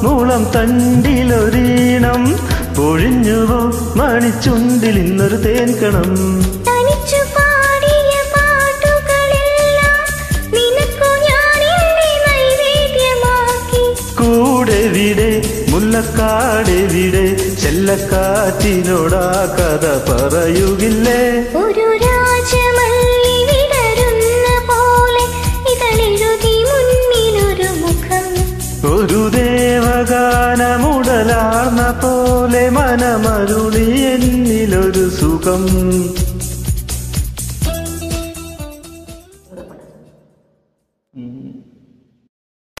മൂളം തണ്ടിലൊരീണം പൊഴിഞ്ഞുവോ മണിച്ചുണ്ടിൽ ഇന്നൊരു തേൻകണം കൂടെവിടെ മുല്ലക്കാടെവിടെ ചെല്ലക്കാറ്റിനോടാ കഥ പറയുകില്ലേ ഒരു രാജമല്ലി വിടരുന്ന പോലെ ഇതളെഴുതി മുന്നിലൊരു മുഖം ഒരു ദേവഗാനമുടലാർന്ന പോലെ മനമരുളി എന്നിലൊരു സുഖം